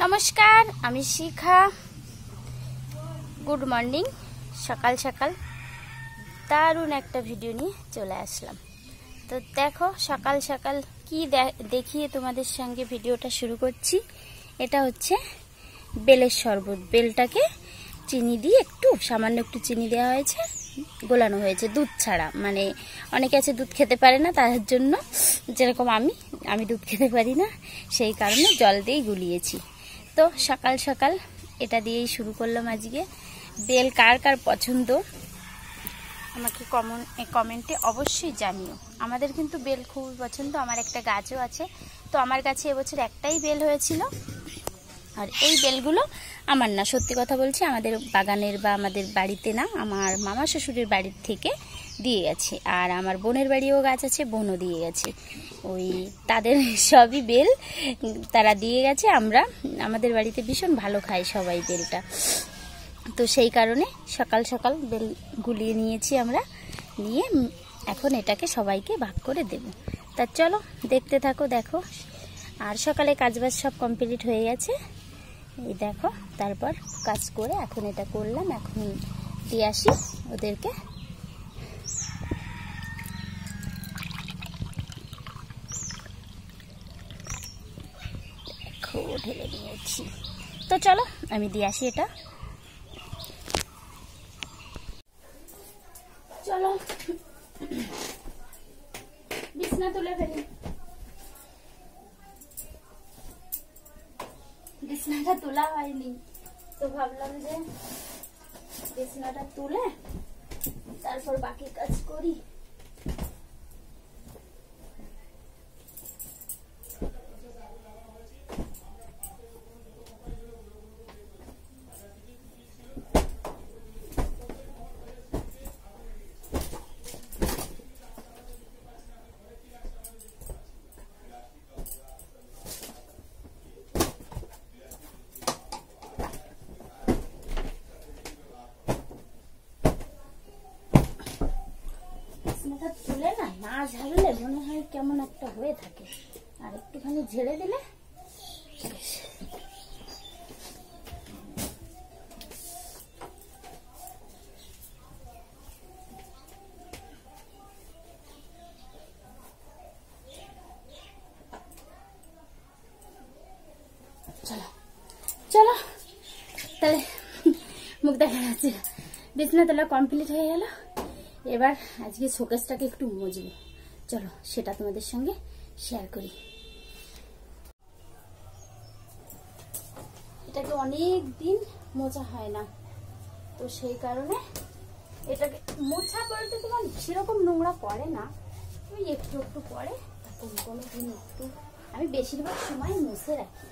নমস্কার, আমি শিখা। Good morning. সকাল সকাল দারুণ একটা ভিডিও নিয়ে চলে আসলাম। তো দেখো সকাল সকাল কি দেখিয়ে তোমাদের সঙ্গে ভিডিওটা শুরু করছি। এটা হচ্ছে বেলের শরবত। বেলটাকে চিনি দিয়ে সামান্য একটু চিনি দেওয়া হয়েছে, গোলানো হয়েছে দুধ ছাড়া। মানে অনেকে আছে দুধ খেতে পারে না, তার জন্য যেরকম আমি দুধ খেতে পারি না, সেই কারণে জল দিয়েই গুলিয়েছি। তো সকাল সকাল এটা দিয়েই শুরু করলাম আজকে। বেল কার কার পছন্দ আমাকে কমেন্টে অবশ্যই জানিও। আমাদের কিন্তু বেল খুবই পছন্দ, আমার একটা গাছও আছে। তো আমার কাছে এবছর একটাই বেল হয়েছিল, আর এই বেলগুলো আমার না, সত্যি কথা বলছি, আমাদের বাগানের বা আমাদের বাড়িতে না, আমার মামা শ্বশুরের বাড়ির থেকে দিয়ে গেছে। আর আমার বোনের বাড়িও গাছ আছে, বোনও দিয়ে গেছে। ওই তাদের সবই বেল তারা দিয়ে গেছে। আমাদের বাড়িতে ভীষণ ভালো খাই সবাই বেলটা। তো সেই কারণে সকাল সকাল বেল গুলিয়ে নিয়েছি আমরা, নিয়ে এখন এটাকে সবাইকে ভাগ করে দেব। তা চলো দেখতে থাকো। দেখো, আর সকালে কাজবাজ সব কমপ্লিট হয়ে গেছে, এই দেখো। তারপর কাজ করে এখন এটা করলাম, এখন দিয়ে আসি ওদেরকে। দেখো ঢেলে নিয়েছি। তো চলো আমি দিয়ে আসি এটা। চলো বিছনা তুলে ফেলি। বিছনাটা তোলা হয়নি, তো ভাবলাম যে বিছনাটা তুলে তারপর বাকি কাজ করি। তুলে না ঝাড়লে মনে হয় কেমন একটা হয়ে থাকে, আর একটুখানি ঝেড়ে দিলে চলো চলো তাহলে মুখ দেখা যাচ্ছে। বিছনা তোলা কমপ্লিট হয়ে গেল। এবার আজকে শোকেসটাকে একটু মুছবো, চলো সেটা তোমাদের সঙ্গে শেয়ার করি। এটাকে অনেক দিন মোছা হয় না, তো সেই কারণে এটাকে মোছা বলতে তোমার সেরকম নোংরা পড়ে না, ওই একটু একটু পড়ে। কোনো দিন একটু, আমি বেশিরভাগ সময় মুছে রাখি,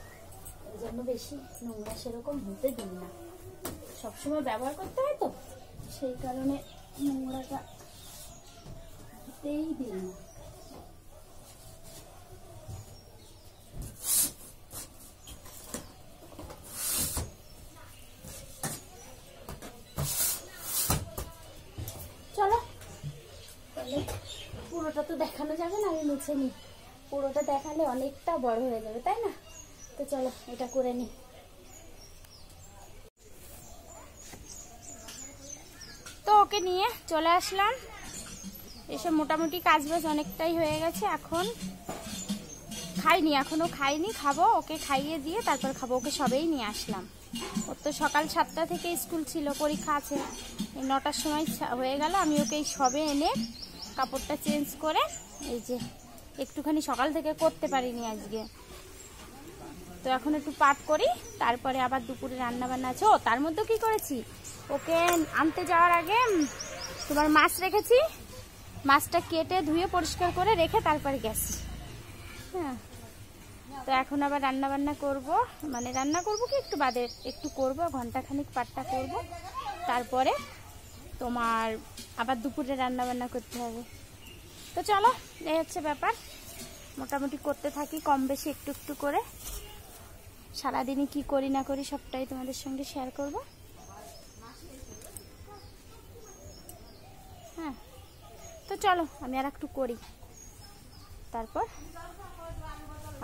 এই জন্য বেশি নোংরা সেরকম হতে দিই না। সবসময় ব্যবহার করতে হয় তো, সেই কারণে নোংরাটা হতেই দিই না। চলো তাহলে পুরোটা তো দেখানো যাবে না, আমি মুছে নিই। পুরোটা দেখালে অনেকটা বড় হয়ে যাবে, তাই না? তো চলো এটা করে নিই। তো ওকে নিয়ে চলে আসলাম, এসব মোটামুটি কাজবাজ অনেকটাই হয়ে গেছে। এখন এখনো খাইনি, খাবো। ওকে খাইয়ে দিয়ে তারপর খাবো। ওকে সবেই নিয়ে আসলাম। ওর তো সকাল 7টা থেকে স্কুল ছিল, পরীক্ষা আছে, 9টার সময় হয়ে গেল। আমি ওকে সবে এনে কাপড়টা চেঞ্জ করে, এই যে একটুখানি সকাল থেকে করতে পারিনি আজকে, তো এখন একটু পাঠ করি, তারপরে আবার দুপুরে রান্না বান্না আছে। তার মধ্যে কি করেছি, ওকে আনতে যাওয়ার আগে তোমার মাছ রেখেছি, মাছটা কেটে ধুয়ে পরিষ্কার করে রেখে তারপরে গেছি। হ্যাঁ, তো এখন আবার রান্না বান্না করবো, মানে রান্না করবো কি একটু বাদে একটু করবো, ঘন্টাখানিক পাঠটা করব, তারপরে তোমার আবার দুপুরে রান্না বান্না করতে হবে। তো চলো এই হচ্ছে ব্যাপার, মোটামুটি করতে থাকি কম বেশি একটু একটু করে। সারাদিনই কি করি না করি সবটাই তোমাদের সঙ্গে শেয়ার করব। হ্যাঁ, তো চলো আমি আর একটু করি, তারপর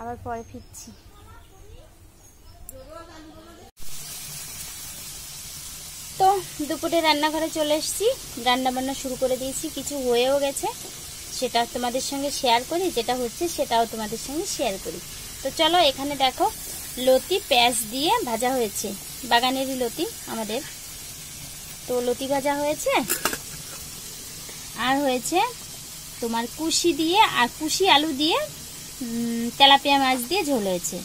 আবার পরে ফিরছি। তো দুপুরে রান্নাঘরে চলে এসেছি, রান্না বান্না শুরু করে দিয়েছি, কিছু হয়েও গেছে, সেটা তোমাদের সঙ্গে শেয়ার করি, যেটা হচ্ছে সেটাও তোমাদের সঙ্গে শেয়ার করি। তো চলো, এখানে দেখো লতি পেঁয়াজ দিয়ে ভাজা হয়েছে, বাগানেরই লতি আমাদের। তো লতি ভাজা হয়েছে, আর হয়েছে তোমার কুশি দিয়ে আর কুশি আলু দিয়ে তেলাপিয়া মাছ দিয়ে ঝোল হয়েছে,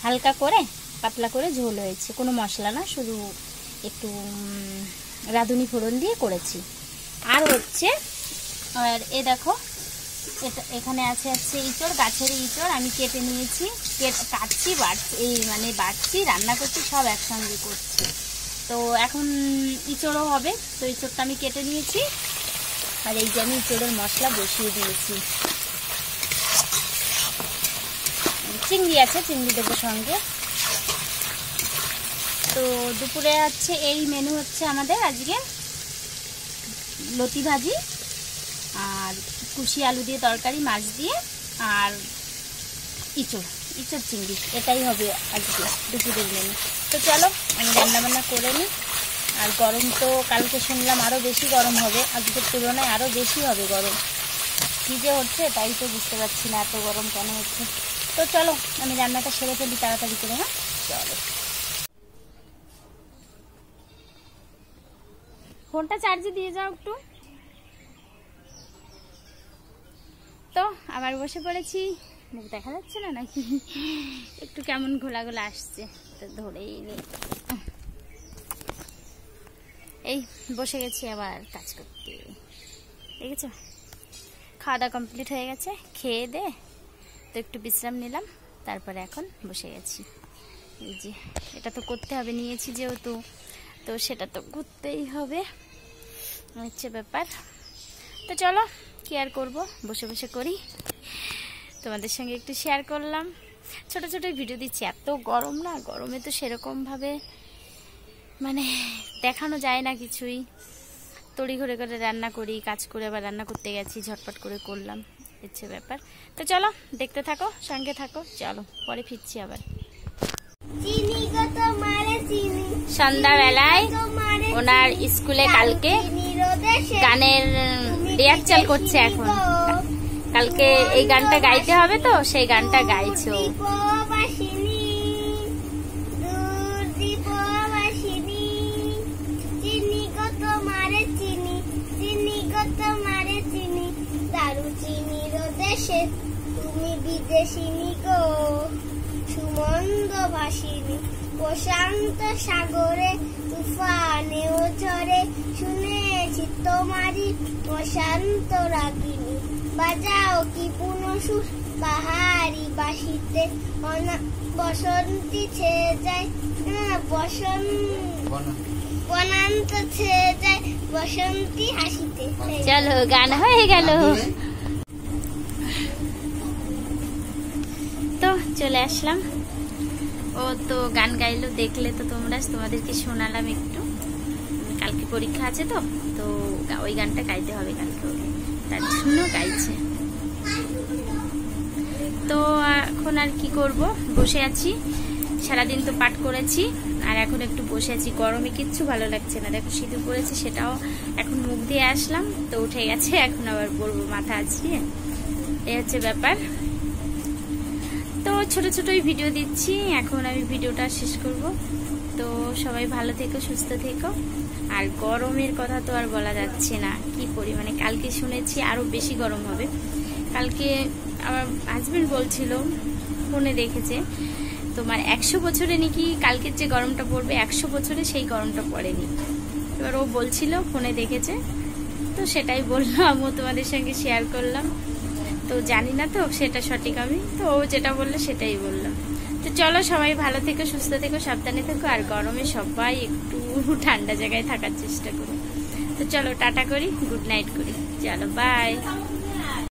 হালকা করে পাতলা করে ঝোল হয়েছে, কোনো মশলা না, শুধু একটু রাঁধুনি ফোড়ন দিয়ে করেছি। আর হচ্ছে, আর এ দেখো এটা এখানে আছে ইঁচড়, গাছের ইঁচড় আমি কেটে নিয়েছি, কাটছি, বাটছি, এই মানে বাটছি, রান্না করছি, সব একসঙ্গে করছি। তো এখন ইঁচড়ও হবে, তো ইঁচড়টা আমি কেটে নিয়েছি, আর এই যে আমি ইঁচড়ের মশলা বসিয়ে দিয়েছি। চিংড়ি আছে, চিংড়ি দেবো সঙ্গে। তো দুপুরে হচ্ছে এই মেনু হচ্ছে আমাদের আজকে, লতি ভাজি আর কুশি আলু দিয়ে তরকারি, মাছ দিয়ে, আর ইঁচড় চিংড়ি, এটাই হবে আজকে দুপুরের মেনু। তো চলো আমি রান্নাবান্না করে নিই। আর গরম তো কালকে শুনলাম আরও বেশি গরম হবে, আজকের তুলনায় আরও বেশি হবে গরম। কী যে হচ্ছে তাই তো বুঝতে পারছি না, এত গরম কেন হচ্ছে। তো চলো আমি রান্নাটা সেরে ফেলি তাড়াতাড়ি করে। হ্যাঁ চলো, ফোনটা চার্জে দিয়ে যাও একটু। তো আবার বসে পড়েছি, মুখ দেখা যাচ্ছে না নাকি, একটু কেমন ঘোলা ঘোলা আসছে, তো ধরেই এই বসে গেছি আবার কাজ করতে। দেখেছো, খাওয়া দাওয়া কমপ্লিট হয়ে গেছে, খেয়ে দে তো একটু বিশ্রাম নিলাম, তারপরে এখন বসে গেছি। এই যে এটা তো করতে হবে, নিয়েছি যেহেতু, তো সেটা তো করতেই হবে, হচ্ছে ব্যাপার। তো চলো কি আর করবো, বসে বসে করি, তোমাদের সঙ্গে একটু শেয়ার করলাম। ছোট ছোট ভিডিও দিচ্ছি, এত গরম না, গরমে তো সেরকমভাবে মানে দেখানো যায় না কিছুই, তড়িঘড়ি করে রান্না করি, কাজ করে আবার রান্না করতে গেছি, ঝটপট করে করলাম, হচ্ছে ব্যাপার। তো চলো দেখতে থাকো, সঙ্গে থাকো, চলো পরে ফিরছি আবার। সন্ধ্যাবেলায় ওনার স্কুলে কালকে গানের রিহার্সাল করছে, এখন কালকে এই গানটা গাইতে হবে, তো সেই গানটা গাইছো। তুমি বিদেশিনী গো, সুমন্দ ভাসিনী, প্রশান্ত সাগরে তুফানে ও ঝড়ে, শুনেছি তোমারি প্রশান্ত রাগিনী, বাজাও কি পুনসুর পাহাড়ি বাসিতে, বসন্তী ছেয়ে যায় বনান্ত ছেয়ে যায় বসন্তী হাসিতে। চলো গান হয়ে গেল। তো চলে আসলাম, ও তো গান গাইলো, দেখলে তো তোমরা, তোমাদেরকে শোনালাম একটু। কালকে পরীক্ষা আছে, তো তো ওই গানটা গাইতে হবে কালকে, তার জন্য গাইছে। তো এখন আর কি করব, বসে আছি, সারাদিন তো পাঠ করেছি, আর এখন একটু বসে আছি, গরমে কিচ্ছু ভালো লাগছে না। দেখো সিঁদুর পড়েছি, সেটাও এখন মুখ দিয়ে আসলাম, তো উঠে গেছে, এখন আবার বলবো মাথা আছড়িয়ে, এই হচ্ছে ব্যাপার। তো ছোট ছোটই ভিডিও দিচ্ছি, এখন আমি ভিডিওটা শেষ করব। তো সবাই ভালো থেকো, সুস্থ থেকো। আর গরমের কথা তো আর বলা যাচ্ছে না, কি পরিমাণে, কালকে শুনেছি আরো বেশি গরম হবে। কালকে আমার হাজবেন্ড বলছিল, ফোনে দেখেছে, তোমার 100 বছরে নাকি কালকের যে গরমটা পড়বে, 100 বছরে সেই গরমটা পড়েনি। এবার ও বলছিল, ফোনে দেখেছে, তো সেটাই বললাম, আমিও তোমাদের সঙ্গে শেয়ার করলাম। তো জানি না তো সেটা সঠিক আমি, তো ও যেটা বললো সেটাই বললাম। তো চলো সবাই ভালো থেকো, সুস্থ থেকো, সাবধানে থেকো, আর গরমে সবাই একটু ঠান্ডা জায়গায় থাকার চেষ্টা করো। তো চলো টাটা করি, গুড নাইট করি, চলো বাই।